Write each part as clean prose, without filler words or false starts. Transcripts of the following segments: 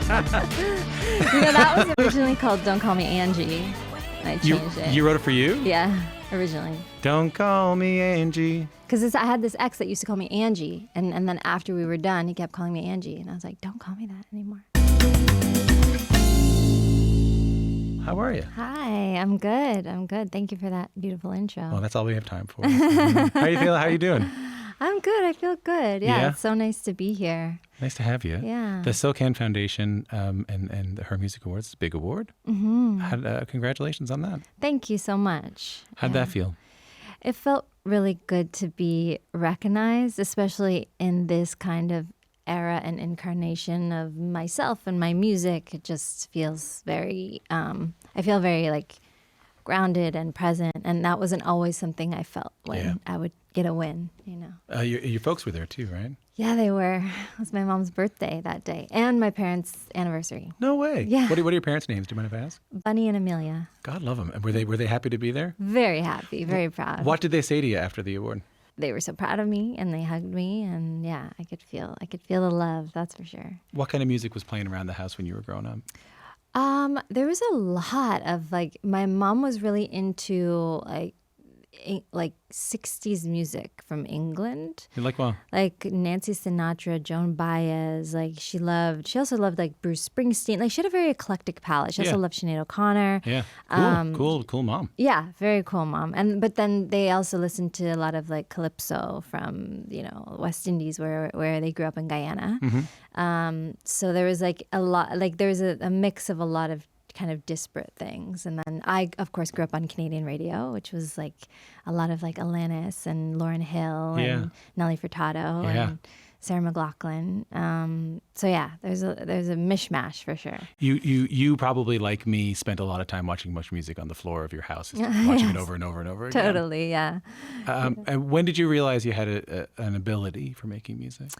That was originally called Don't Call Me Angie. I changed it. You wrote it for you? Yeah, originally. Don't call me Angie. Because I had this ex that used to call me Angie. And then after we were done, he kept calling me Angie. And I was like, don't call me that anymore. How are you? Hi, I'm good. Thank you for that beautiful intro. Well, that's all we have time for. How you feeling? How you doing? I'm good. I feel good. Yeah? It's so nice to be here. Nice to have you. Yeah. The SOCAN Foundation and her music awards, it's a big award. Mm-hmm. Congratulations on that. Than'd you so much. How'd that feel? It felt really good to be recognized, especially in this kind of era and incarnation of myself and my music. It just feels very, I feel very like grounded and present. And that wasn't always something I felt when I would get a win, you know. Your folks were there too, right? Yeah, they were. It was my mom's birthday that day and my parents' anniversary. No way. Yeah. What are your parents' names? Do you mind if I ask? Bunny and Amelia. God love them. Were they happy to be there? Very happy, very proud. What did they say to you after the award? They were so proud of me and they hugged me and yeah, I could feel the love, that's for sure. What kind of music was playing around the house when you were growing up? There was a lot of my mom was really into like 60s music from England. You like what? Like Nancy Sinatra, Joan Baez. Like she also loved like Bruce Springsteen. Like she had a very eclectic palette. She also loved Sinead O'Connor. Yeah. Cool mom. Yeah, very cool mom. But then they also listened to a lot of like calypso from, West Indies where they grew up in Guyana. Mm-hmm. So there was like a lot, like there was a mix of a lot of kind of disparate things. And then I, of course, grew up on Canadian radio, which was like a lot of like Alanis and Lauryn Hill and Nelly Furtado and Sarah McLachlan. So yeah, there's a mishmash for sure. You probably, like me, spent a lot of time watching MuchMusic on the floor of your house, watching it over and over and over again. Totally, yeah. And when did you realize you had an ability for making music?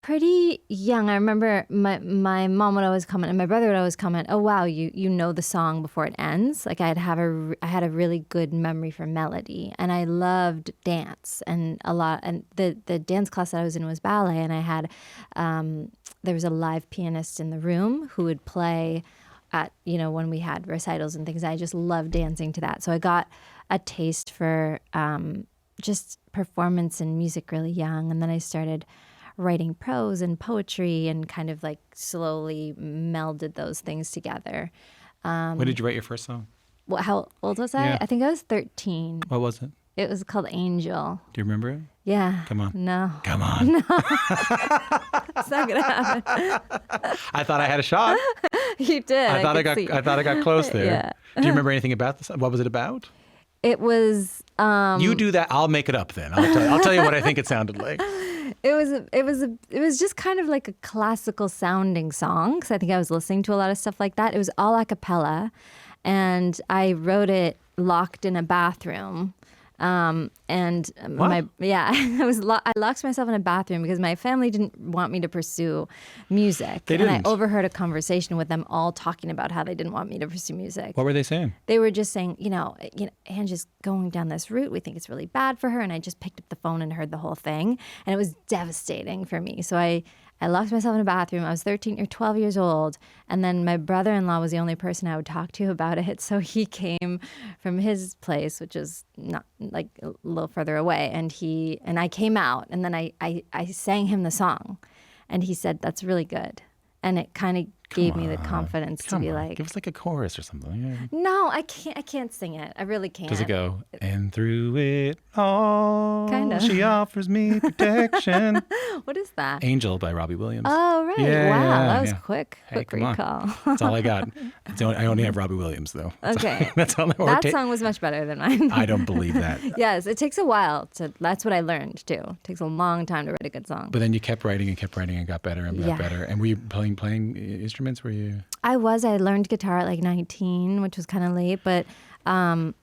Pretty young. I remember my mom would always comment, and my brother would always comment, "Oh wow, you know the song before it ends." Like I had a really good memory for melody, and I loved dance and a lot. And the dance class that I was in was ballet, and I had there was a live pianist in the room who would play at when we had recitals and things. I just loved dancing to that, so I got a taste for just performance and music really young, and then I started writing prose and poetry and kind of like slowly melded those things together. When did you write your first song? Well, how old was I? Yeah. I think I was 13. What was it? It was called Angel. Do you remember it? Yeah. Come on. No. Come on. No. It's not gonna happen. I thought I had a shot. You did. I thought I got close there. Yeah. Do you remember anything about this? What was it about? It was. You do that. I'll make it up then. I'll tell you what I think it sounded like. It was just kind of like a classical sounding song because I think I was listening to a lot of stuff like that. It was all a cappella, and I wrote it locked in a bathroom. I locked myself in a bathroom because my family didn't want me to pursue music. They didn't. And I overheard a conversation with them all talking about how they didn't want me to pursue music. What were they saying? They were just saying, Angie's going down this route. We think it's really bad for her. And I just picked up the phone and heard the whole thing. And it was devastating for me. So I locked myself in a bathroom. I was 13 or 12 years old. And then my brother-in-law was the only person I would talk to about it. So he came from his place, which is not like a little further away. And I came out and then I sang him the song. And he said, "That's really good." And it kind of gave me the confidence to be like, give us like a chorus or something. Yeah. No, I can't sing it. I really can't. Does it go? And through it all, kind of. She offers me protection. What is that? Angel by Robbie Williams. Oh, right. Yeah, wow, that was yeah. quick Hey, come recall. on. That's all I got. I only have Robbie Williams though. Okay. That's all. That song was much better than mine. I don't believe that. Yes, it takes a while that's what I learned too. It takes a long time to write a good song. But then you kept writing and got better and got better. And were you playing instruments? Were you? I learned guitar at like 19, which was kind of late, but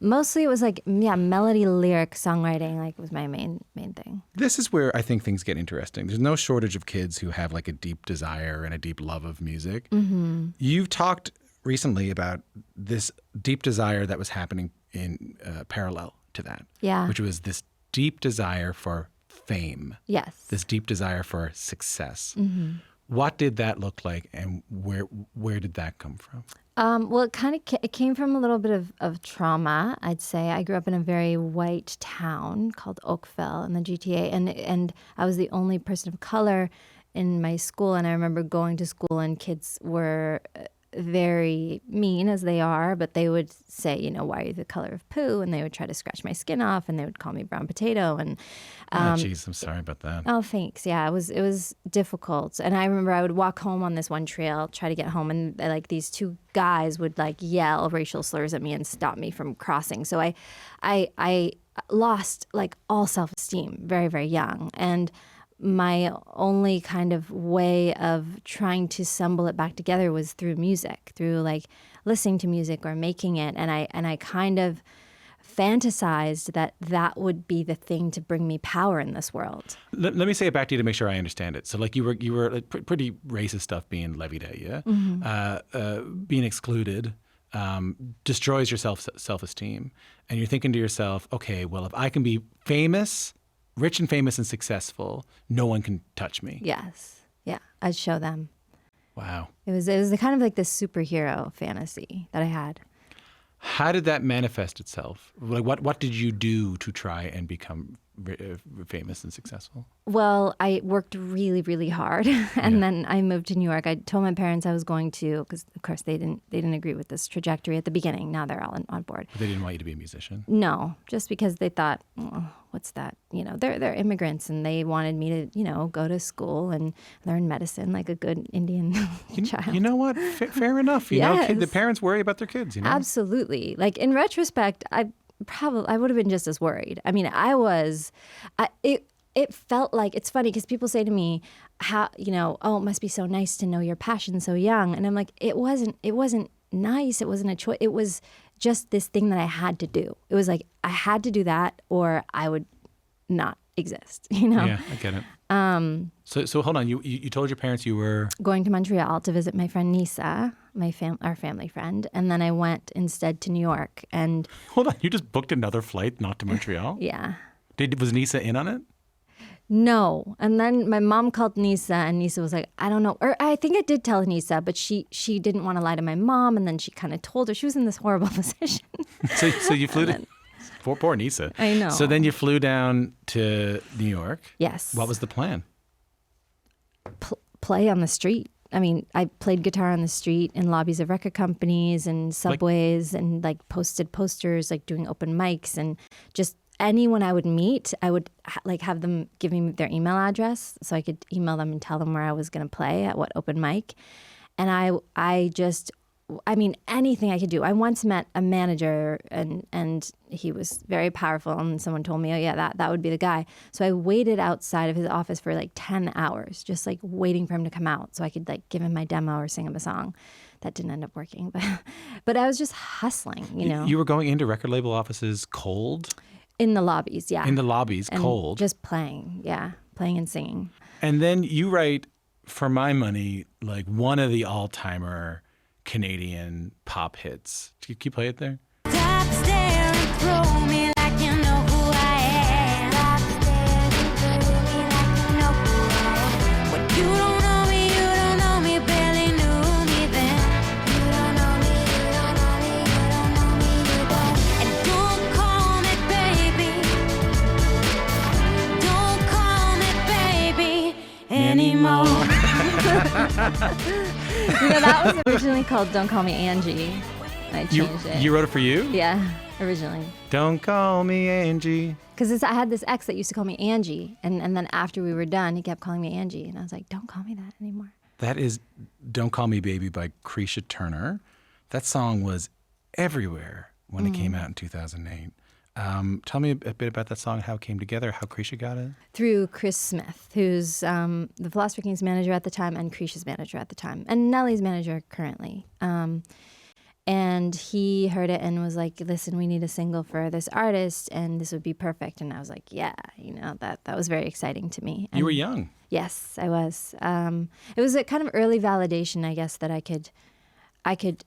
mostly it was like, melody, lyric, songwriting, like was my main thing. This is where I think things get interesting. There's no shortage of kids who have like a deep desire and a deep love of music. Mm-hmm. You've talked recently about this deep desire that was happening in parallel to that. Yeah. Which was this deep desire for fame. Yes. This deep desire for success. Mm-hmm. What did that look like, and where did that come from? Well, it came from a little bit of trauma, I'd say. I grew up in a very white town called Oakville in the GTA, and I was the only person of color in my school. And I remember going to school, and kids were very mean, as they are, but they would say, why are you the color of poo? And they would try to scratch my skin off, and they would call me brown potato. And Geez, I'm sorry about that. oh, thanks. Yeah, it was difficult. And I remember I would walk home on this one trail, try to get home, and like these two guys would like yell racial slurs at me and stop me from crossing. So I lost like all self-esteem very, very young. And my only kind of way of trying to assemble it back together was through music, through like listening to music or making it. And I kind of fantasized that would be the thing to bring me power in this world. Let me say it back to you to make sure I understand it. So like you were like, pretty racist stuff being levied at you, being excluded destroys your self-esteem. And you're thinking to yourself, okay, well, if I can be rich and famous and successful, no one can touch me. Yes. Yeah. I'd show them. Wow. It was the kind of like this superhero fantasy that I had. How did that manifest itself? Like what did you do to try and become famous and successful? Well, I worked really, really hard, and then I moved to New York. I told my parents I was going to, because of course they didn't agree with this trajectory at the beginning. Now they're all on board. But they didn't want you to be a musician? No, just because they thought, oh, what's that? They're immigrants, and they wanted me to, go to school and learn medicine like a good Indian child. You know what? Fair enough. You know, the parents worry about their kids. Absolutely. Like in retrospect, I would have been just as worried. I mean, it felt like, it's funny because people say to me, how, oh, it must be so nice to know your passion so young. And I'm like, it wasn't nice. It wasn't a choice. It was just this thing that I had to do. It was like, I had to do that or I would not exist, Yeah, I get it. So hold on. You told your parents you were going to Montreal to visit my friend Nisa, our family friend, and then I went instead to New York. And hold on, you just booked another flight, not to Montreal? Yeah. Was Nisa in on it? No. And then my mom called Nisa, and Nisa was like, I don't know. Or I think I did tell Nisa, but she didn't want to lie to my mom, and then she kind of told her. She was in this horrible position. So you flew to... Poor Nisa. I know. So then you flew down to New York. Yes. What was the plan? Play on the street. I mean, I played guitar on the street in lobbies of record companies and subways, and like posted posters, like doing open mics, and just anyone I would meet, I would like have them give me their email address so I could email them and tell them where I was going to play at what open mic. And I mean, anything I could do. I once met a manager, and he was very powerful, and someone told me, oh yeah, that would be the guy. So I waited outside of his office for like 10 hours, just like waiting for him to come out so I could like give him my demo or sing him a song. That didn't end up working, but I was just hustling, You were going into record label offices cold? In the lobbies, yeah. In the lobbies, and cold? Just playing and singing. And then you write, for my money, like one of the all-timer Canadian pop hits. Can you play it there? Top stare and throw me like you know who I am. Top stare and throw me like you know who I am. But you don't know me, barely knew me then. You don't know me, you don't. And don't call me baby. Don't call me baby anymore. That was originally called Don't Call Me Angie. I changed it. You wrote it for you? Yeah, originally. Don't call me Angie. Because I had this ex that used to call me Angie, and then after we were done, he kept calling me Angie, and I was like, don't call me that anymore. That is Don't Call Me Baby by Creisha Turner. That song was everywhere when it came out in 2008. Tell me a bit about that song, how it came together, how Creisha got it. Through Chris Smith, who's the Philosopher King's manager at the time and Creisha's manager at the time, and Nelly's manager currently. And he heard it and was like, listen, we need a single for this artist, and this would be perfect. And I was like, yeah, that was very exciting to me. And you were young. Yes, I was. It was a kind of early validation, I guess, that I could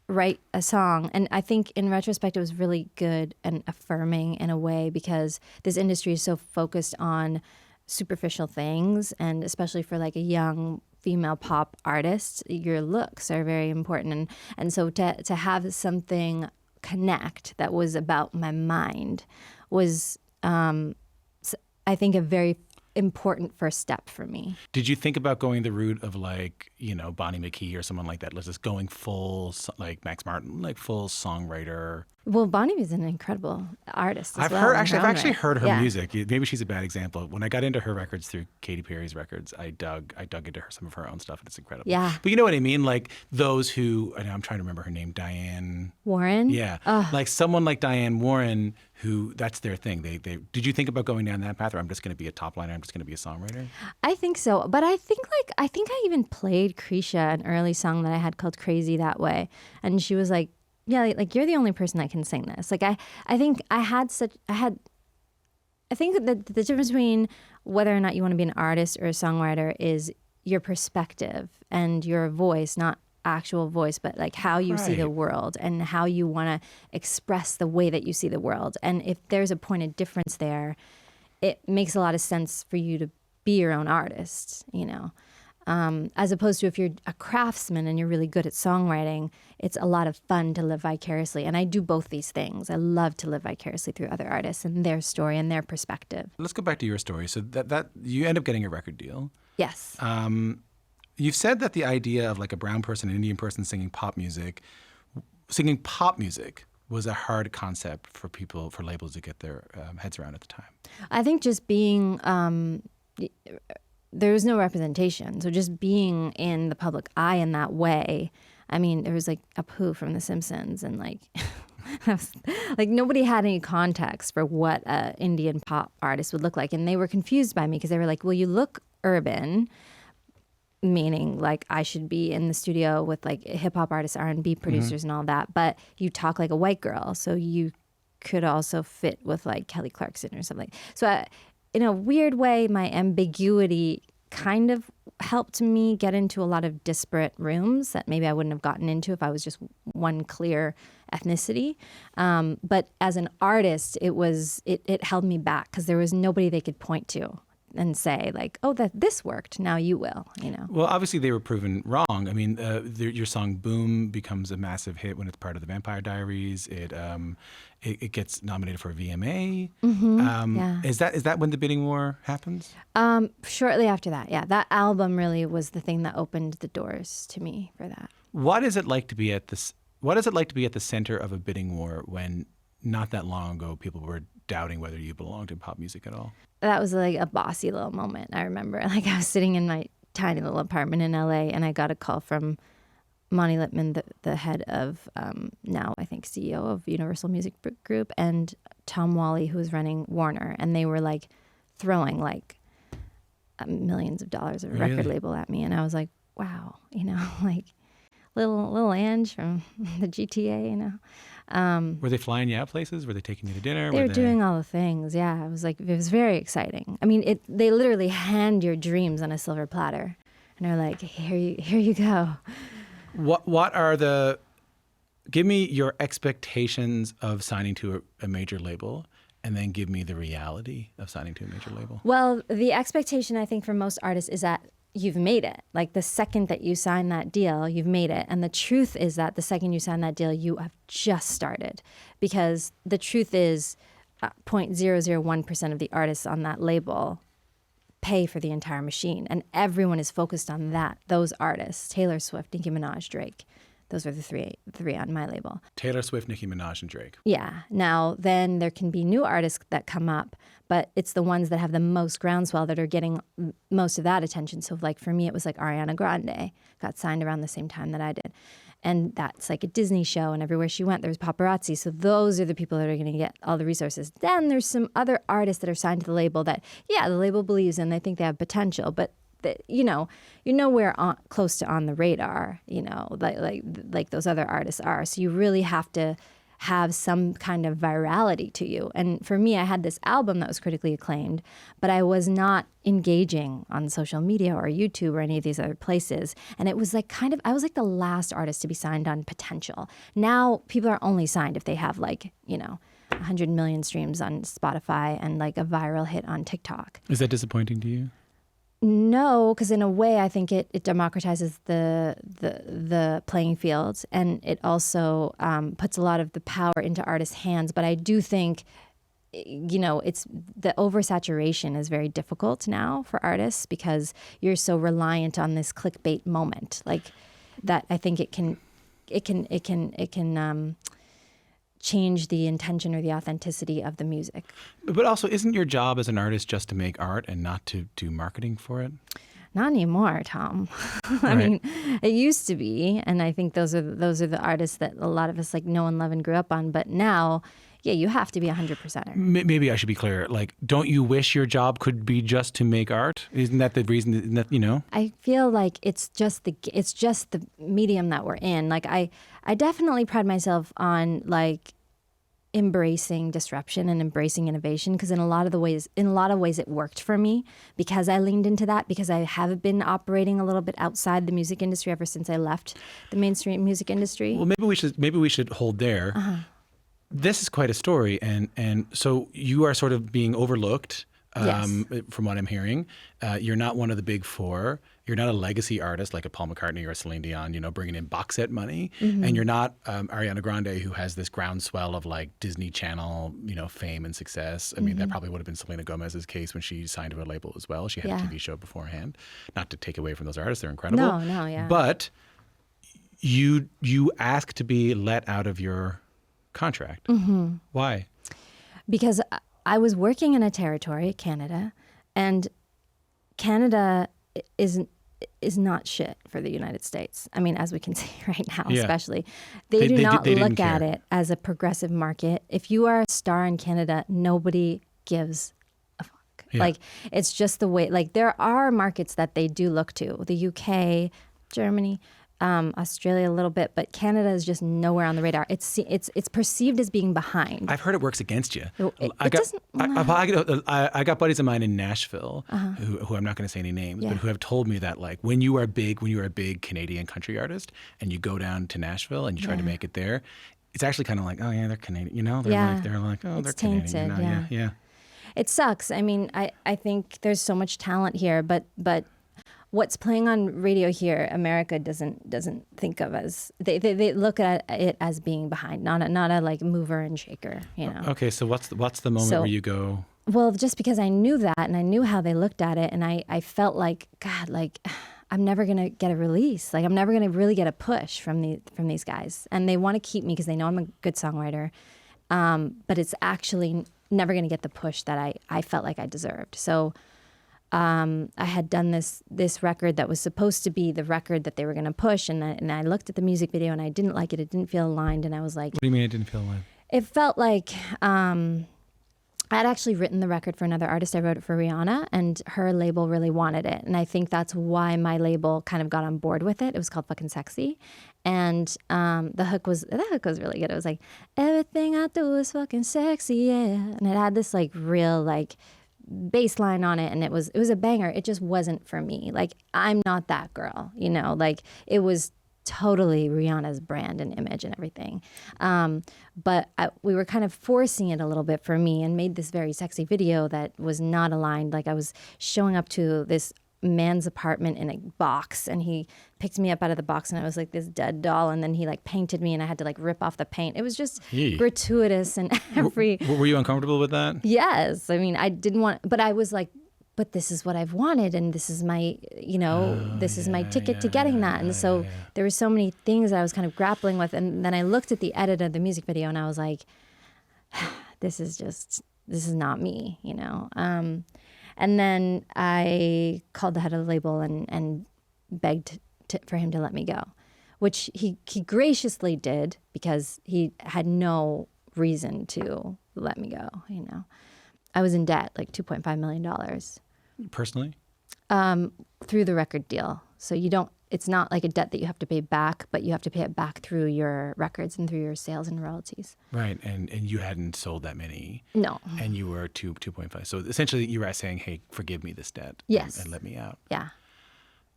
write a song. And I think in retrospect, it was really good and affirming in a way, because this industry is so focused on superficial things, and especially for like a young female pop artist, your looks are very important. And so to have something connect that was about my mind was, I think, a very important first step for me. Did you think about going the route of like, Bonnie McKee or someone like that? Let's just going full, like Max Martin, like full songwriter? Well, Bonnie was an incredible artist as I've well. heard, in actually, her I've own actually right. heard her Yeah. music. Maybe she's a bad example. When I got into her records through Katy Perry's records, I dug into some of her own stuff, and it's incredible. Yeah. But you know what I mean? Like those who, and I'm trying to remember her name, Diane. Warren? Yeah. Like someone like Diane Warren, who that's their thing. They did you think about going down that path, or I'm just going to be a top liner, I'm just going to be a songwriter? I think so. But I think I even played Krisha, an early song that I had called Crazy That Way. And she was like, yeah, like you're the only person that can sing this. Like I think I think that the difference between whether or not you want to be an artist or a songwriter is your perspective and your voice, not actual voice, but like how you see the Right. world and how you want to express the way that you see the world. And if there's a point of difference there, it makes a lot of sense for you to be your own artist, as opposed to if you're a craftsman and you're really good at songwriting, it's a lot of fun to live vicariously. And I do both these things. I love to live vicariously through other artists and their story and their perspective. Let's go back to your story. So that you end up getting a record deal. Yes. You've said that the idea of like a brown person, an Indian person singing pop music was a hard concept for labels to get their heads around at the time. I think just being, there was no representation. So just being in the public eye in that way, I mean, there was like Apu from The Simpsons and like, like nobody had any context for what an Indian pop artist would look like. And they were confused by me because they were like, well, you look urban, meaning like I should be in the studio with like hip hop artists, R&B producers and all that, but you talk like a white girl. So you could also fit with like Kelly Clarkson or something. So in a weird way, my ambiguity kind of helped me get into a lot of disparate rooms that maybe I wouldn't have gotten into if I was just one clear ethnicity. But as an artist, it held me back because there was nobody they could point to and say like, oh, that this worked, now you will, Well, obviously they were proven wrong. I mean, your song "Boom" becomes a massive hit when it's part of the Vampire Diaries. It gets nominated for a VMA. Yeah. Is that when the bidding war happens? Shortly after that, yeah. That album really was the thing that opened the doors to me for that. What is it like to be at this? What is it like to be at the center of a bidding war when not that long ago people were doubting whether you belonged in pop music at all? That was like a bossy little moment. I remember like I was sitting in my tiny little apartment in LA and I got a call from Monty Lippman, the head of now I think CEO of Universal Music Group, and Tom Wally, who was running Warner, and they were like throwing like millions of dollars of a record label at me, and I was like, wow, like little Ange from the GTA, Were they flying you out places? Were they taking you to dinner? They were doing all the things. Yeah, it was very exciting. I mean, they literally hand your dreams on a silver platter, and they're like, here you go. What are give me your expectations of signing to a major label, and then give me the reality of signing to a major label. Well, the expectation I think for most artists is that you've made it. Like the second that you sign that deal, you've made it. And the truth is that the second you sign that deal, you have just started. Because the truth is 0.001% of the artists on that label pay for the entire machine. And everyone is focused on those artists, Taylor Swift, Nicki Minaj, Drake. Those are the three on my label. Taylor Swift, Nicki Minaj, and Drake. Yeah. Now, then there can be new artists that come up, but it's the ones that have the most groundswell that are getting most of that attention. So, like, for me, it was like Ariana Grande got signed around the same time that I did. And that's like a Disney show, and everywhere she went, there was paparazzi. So those are the people that are going to get all the resources. Then there's some other artists that are signed to the label that, yeah, the label believes in. They think they have potential, but you're nowhere close to on the radar, like those other artists are. So you really have to have some kind of virality to you. And for me, I had this album that was critically acclaimed, but I was not engaging on social media or YouTube or any of these other places. And it was like I was like the last artist to be signed on potential. Now people are only signed if they have 100 million streams on Spotify and like a viral hit on TikTok. Is that disappointing to you? No, because in a way, I think it democratizes the playing field, and it also puts a lot of the power into artists' hands. But I do think, it's the oversaturation is very difficult now for artists because you're so reliant on this clickbait moment, like that. I think it can change the intention or the authenticity of the music. But also, isn't your job as an artist just to make art and not to do marketing for it? Not anymore, Tom. I mean, it used to be, and I think those are the artists that a lot of us know and love and grew up on. But now, yeah, you have to be 100%er. Maybe I should be clear. Don't you wish your job could be just to make art? Isn't that the reason? I feel like it's just the medium that we're in. I definitely pride myself on embracing disruption and embracing innovation, because in a lot of ways it worked for me because I leaned into that, because I have been operating a little bit outside the music industry ever since I left the mainstream music industry. Well, maybe we should hold there. This is quite a story, and so you are sort of being overlooked. Yes. From what I'm hearing, you're not one of the big four. You're not a legacy artist like a Paul McCartney or a Celine Dion, bringing in box set money. Mm-hmm. And you're not Ariana Grande, who has this groundswell of Disney Channel, fame and success. I mean, that probably would have been Selena Gomez's case when she signed to a label as well. She had a TV show beforehand. Not to take away from those artists, they're incredible. No, yeah. But you ask to be let out of your contract. Mm-hmm. Why? Because I was working in a territory, Canada, and Canada is not shit for the United States. I mean, as we can see right now, especially. They do not look at it as a progressive market. If you are a star in Canada, nobody gives a fuck. Yeah. It's just the way, there are markets that they do look to. The UK, Germany, Australia a little bit, but Canada is just nowhere on the radar. It's perceived as being behind. I've heard it works against you. I got buddies of mine in Nashville who I'm not going to say any names, but who have told me that when you're a big Canadian country artist and you go down to Nashville and you try to make it there, it's actually kind of oh yeah, they're Canadian. They're oh, they're tainted, Canadian. Yeah. It sucks. I mean, I think there's so much talent here, but what's playing on radio here, America doesn't think of as they look at it as being behind, not a mover and shaker. Okay, so what's the moment where you go? Well, just because I knew that and I knew how they looked at it, and I felt God, I'm never gonna get a release. I'm never gonna really get a push from these guys, and they want to keep me because they know I'm a good songwriter, but it's actually never gonna get the push that I felt like I deserved. So. I had done this record that was supposed to be the record that they were going to push, and I looked at the music video and I didn't like it. It didn't feel aligned, and I was like, "What do you mean it didn't feel aligned?" It felt like I had actually written the record for another artist. I wrote it for Rihanna, and her label really wanted it, and I think that's why my label kind of got on board with it. It was called Fucking Sexy, and the hook was really good. It was everything I do is fucking sexy, yeah, and it had this real bass line on it, and it was a banger. It just wasn't for me. I'm not that girl, it was totally Rihanna's brand and image and everything. But we were kind of forcing it a little bit for me and made this very sexy video that was not aligned. I was showing up to this man's apartment in a box, and he picked me up out of the box, and I was this dead doll, and then he painted me, and I had to rip off the paint. It was just gratuitous and every. Were you uncomfortable with that? Yes, I mean, I didn't want, but I was but this is what I've wanted, and this is my, this is my ticket to getting that. And so there were so many things that I was kind of grappling with, and then I looked at the edit of the music video, and I was like, this is not me, And then I called the head of the label and begged for him to let me go, which he graciously did because he had no reason to let me go. I was in debt, $2.5 million. Personally? Through the record deal. So it's not like a debt that you have to pay back, but you have to pay it back through your records and through your sales and royalties. Right, and you hadn't sold that many. No. And you were 2.5. So essentially you were saying, hey, forgive me this debt. Yes. And let me out. Yeah.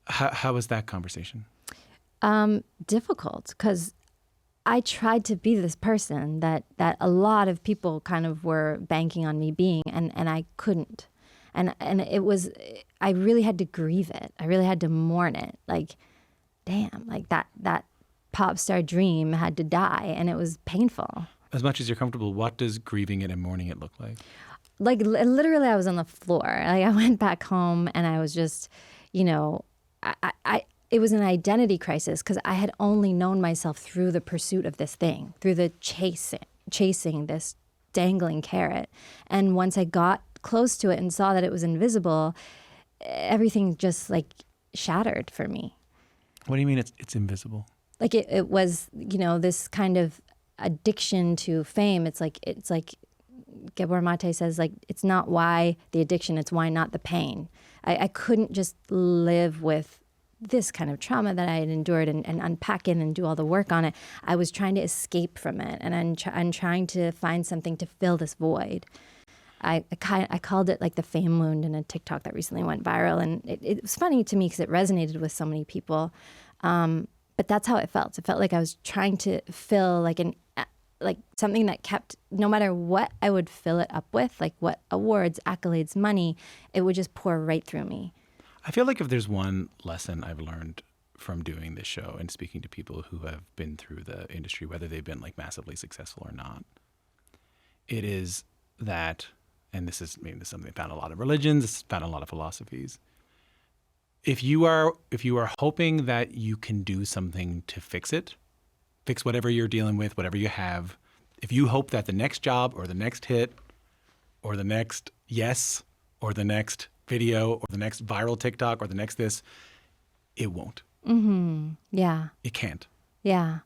How was that conversation? Difficult, because I tried to be this person that a lot of people kind of were banking on me being, and I couldn't. And it was, I really had to grieve it. I really had to mourn it. Like, damn, like that pop star dream had to die, and it was painful. As much as you're comfortable, what does grieving it and mourning it look like? Like literally I was on the floor. Like I went back home and I was just, you know, it was an identity crisis because I had only known myself through the pursuit of this thing, through the chasing this dangling carrot. And once I got close to it and saw that it was invisible, everything just like shattered for me. What do you mean it's invisible? Like it was, you know, this kind of addiction to fame. It's like Gabor Mate says, like, it's not why the addiction, it's why not the pain. I couldn't just live with this kind of trauma that I had endured and unpack it and do all the work on it. I was trying to escape from it, and I'm trying to find something to fill this void. I called it like the fame wound in a TikTok that recently went viral, and it was funny to me because it resonated with so many people. But that's how it felt. It felt like I was trying to fill like something that kept, no matter what I would fill it up with, like what awards, accolades, money, it would just pour right through me. I feel like if there's one lesson I've learned from doing this show and speaking to people who have been through the industry, whether they've been like massively successful or not, it is that, and this is something found in a lot of religions, it's found in a lot of philosophies. If you are hoping that you can do something to fix whatever you're dealing with, whatever you have, if you hope that the next job or the next hit or the next yes or the next video or the next viral TikTok or the next this, it won't. Mm-hmm. Yeah. It can't. Yeah.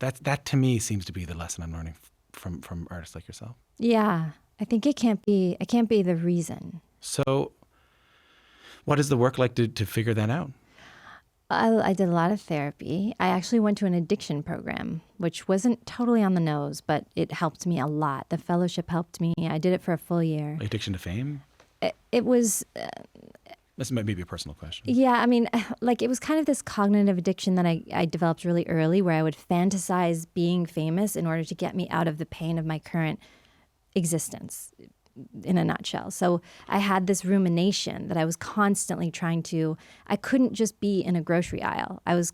That to me seems to be the lesson I'm learning from artists like yourself. Yeah. I think it can't be the reason. So what is the work like to figure that out? I did a lot of therapy. I actually went to an addiction program, which wasn't totally on the nose, but it helped me a lot. The fellowship helped me. I did it for a full year. Addiction to fame? It was... This might be a personal question. Yeah, I mean, like it was kind of this cognitive addiction that I developed really early, where I would fantasize being famous in order to get me out of the pain of my current existence, in a nutshell. So I had this rumination that I was constantly I couldn't just be in a grocery aisle. I was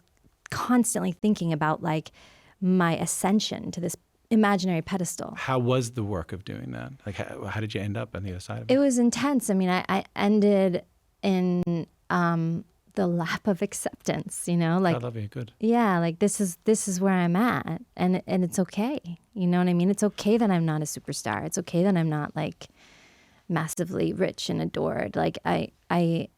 constantly thinking about like my ascension to this imaginary pedestal. How was the work of doing that? Like how did you end up on the other side of it? It was intense. I mean, I ended in the lap of acceptance, you know, like, I love you. Good. Yeah, like this is where I'm at, and it's okay. You know what I mean? It's okay that I'm not a superstar. It's okay that I'm not like massively rich and adored. Like I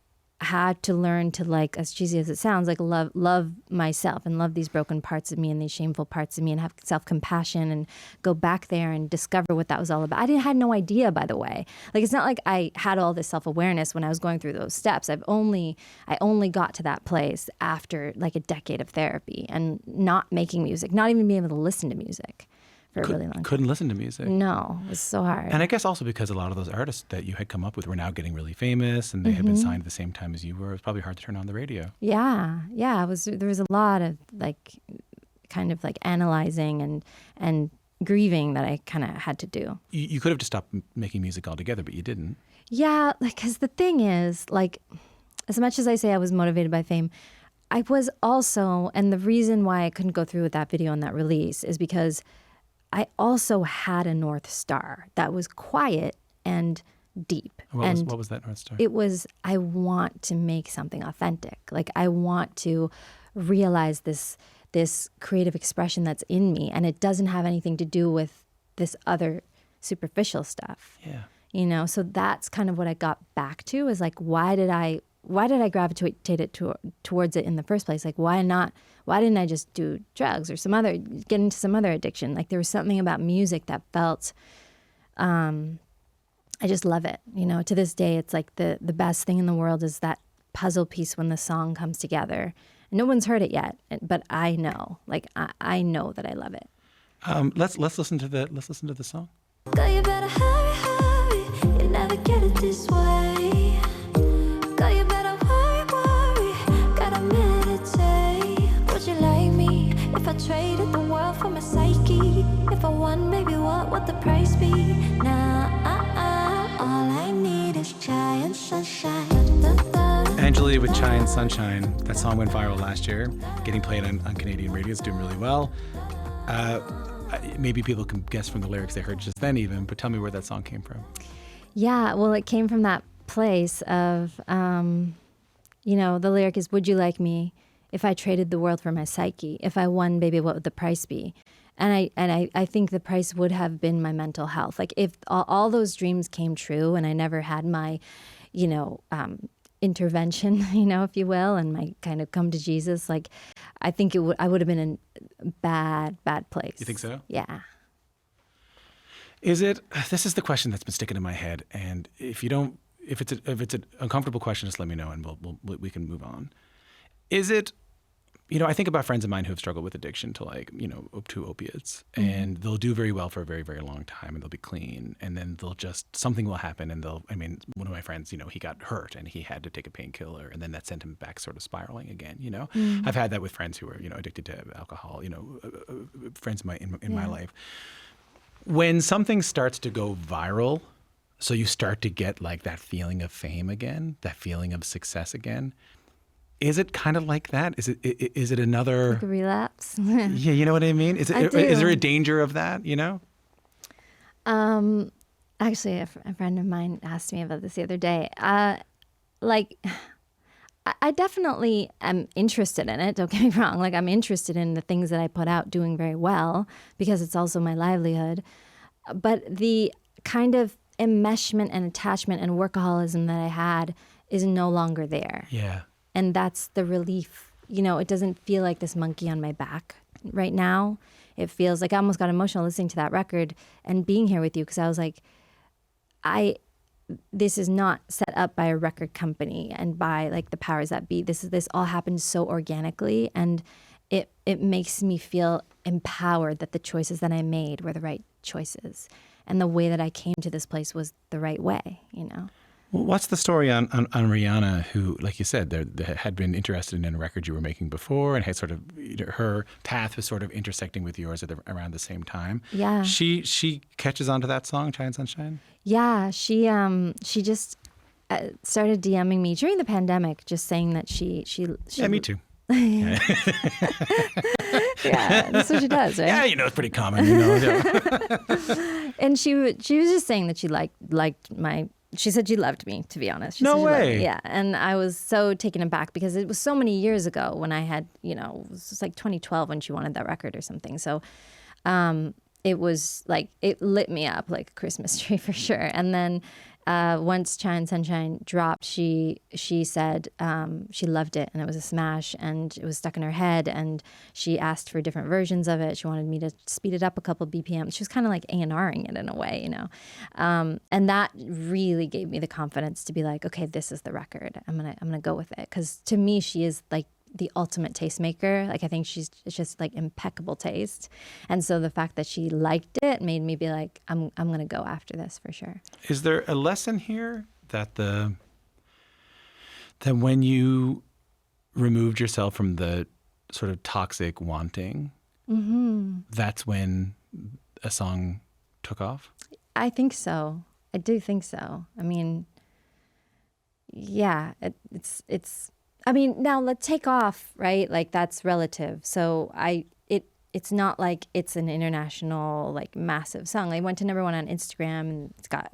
had to learn to, like, as cheesy as it sounds, like love myself and love these broken parts of me and these shameful parts of me and have self-compassion and go back there and discover what that was all about. I had no idea, by the way. Like, it's not like I had all this self-awareness when I was going through those steps. I only got to that place after like a decade of therapy and not making music, not even being able to listen to music for a really long time. Couldn't listen to music. No, it was so hard. And I guess also because a lot of those artists that you had come up with were now getting really famous and they had been signed at the same time as you were. It was probably hard to turn on the radio. Yeah. There was a lot of like kind of like analyzing and grieving that I kind of had to do. You could have just stopped making music altogether, but you didn't. Yeah, like, because the thing is, like, as much as I say I was motivated by fame, I was also, and the reason why I couldn't go through with that video and that release is because I also had a North Star that was quiet and deep. What was that North Star? It was, I want to make something authentic. Like, I want to realize this creative expression that's in me, and it doesn't have anything to do with this other superficial stuff. Yeah. You know, so that's kind of what I got back to, is like, why did I gravitate towards it in the first place? Like, why didn't I just do drugs or get into some other addiction? Like, there was something about music that felt, I just love it. You know, to this day, it's like the best thing in the world is that puzzle piece when the song comes together. No one's heard it yet, but I know, like, I know that I love it. Let's listen to the song. Girl, you better hurry, hurry. You never get it this way. Girl, you better worry. Gotta meditate. Would you like me if I traded the world for my psyche? If I won, baby, what would the price be? Now, all I need is child. sunshine. Anjulie with Chai and Sunshine. That song went viral last year, getting played on Canadian radio. It's doing really well. Maybe people can guess from the lyrics they heard just then even, but tell me where that song came from. Yeah, well, it came from that place of, the lyric is, would you like me if I traded the world for my psyche? If I won, baby, what would the price be? And I think the price would have been my mental health. Like if all those dreams came true and I never had my, intervention, if you will, and my kind of come to Jesus, like I think I would have been in a bad place. You think so? Yeah. This is the question that's been sticking in my head, and if it's an uncomfortable question, just let me know and we can move on. Is it, I think about friends of mine who have struggled with addiction to opiates, and they'll do very well for a very, very long time, and they'll be clean, and then something will happen, and one of my friends, he got hurt and he had to take a painkiller, and then that sent him back sort of spiraling again, I've had that with friends who are, addicted to alcohol, friends in my life. When something starts to go viral, so you start to get like that feeling of fame again, that feeling of success again, is it kind of like that? Is it another like a relapse? Yeah, you know what I mean? Is there a danger of that? Actually, a friend of mine asked me about this the other day. I definitely am interested in it. Don't get me wrong. Like I'm interested in the things that I put out doing very well because it's also my livelihood. But the kind of enmeshment and attachment and workaholism that I had is no longer there. Yeah. And that's the relief. It doesn't feel like this monkey on my back right now. It feels like I almost got emotional listening to that record and being here with you because I was like, this is not set up by a record company and by like the powers that be. This all happened so organically, and it makes me feel empowered that the choices that I made were the right choices, and the way that I came to this place was the right way. Well, what's the story on Rihanna, who, like you said, had been interested in a record you were making before, and had sort of her path was sort of intersecting with yours around the same time. Yeah. She catches on to that song, Chai and Sunshine? Yeah, she just started DMing me during the pandemic, just saying that she Yeah, me too. Yeah, that's what she does, right? Yeah, it's pretty common, Yeah. And she was just saying that she liked my. She said she loved me, to be honest. She No said she loved way. me. Yeah, and I was so taken aback because it was so many years ago when I had, it was just like 2012 when she wanted that record or something. So, it was like it lit me up like a Christmas tree for sure. And then once Chai and Sunshine dropped, she said she loved it and it was a smash and it was stuck in her head, and she asked for different versions of it. She wanted me to speed it up a couple BPM. She was kind of like A&Ring it in a way, and that really gave me the confidence to be like, okay, this is the record. I'm gonna go with it, because to me she is like the ultimate tastemaker. Like I think it's just like impeccable taste, and so the fact that she liked it made me be like, I'm gonna go after this for sure. Is there a lesson here that when you removed yourself from the sort of toxic wanting, that's when a song took off? I think so. I do think so. I mean, yeah, it's. I mean, now let's take off, right? Like that's relative. So it's not like it's an international, like massive song. I went to #1 on Instagram, and it's got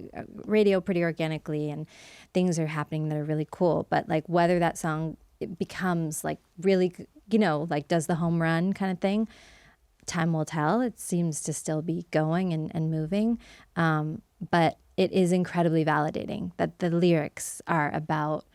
radio pretty organically, and things are happening that are really cool. But like whether that song it becomes like really, like does the home run kind of thing, time will tell. It seems to still be going and moving. But it is incredibly validating that the lyrics are about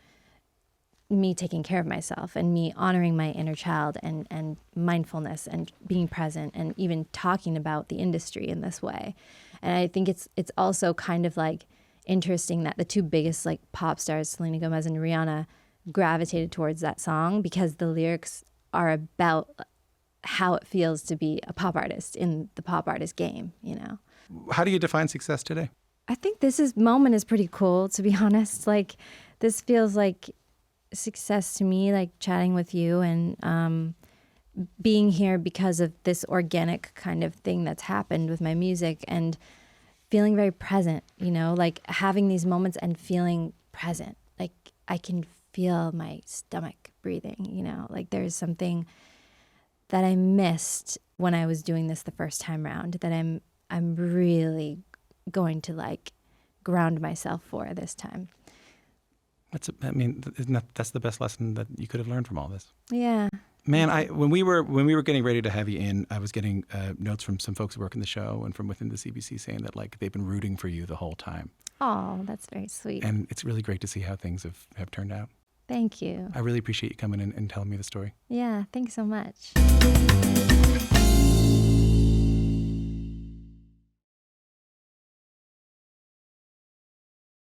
me taking care of myself and me honoring my inner child and mindfulness and being present and even talking about the industry in this way. And I think it's also kind of like interesting that the two biggest like pop stars, Selena Gomez and Rihanna, gravitated towards that song because the lyrics are about how it feels to be a pop artist in the pop artist game, How do you define success today? I think this moment is pretty cool, to be honest. Like this feels like success to me, like chatting with you and being here because of this organic kind of thing that's happened with my music, and feeling very present, like having these moments and feeling present. Like I can feel my stomach breathing, you know, like there's something that I missed when I was doing this the first time round that I'm really going to like ground myself for this time. That's the best lesson that you could have learned from all this. Yeah. Man, when we were getting ready to have you in, I was getting notes from some folks who work in the show and from within the CBC saying that like they've been rooting for you the whole time. Oh, that's very sweet. And it's really great to see how things have turned out. Thank you. I really appreciate you coming in and telling me the story. Yeah, thanks so much.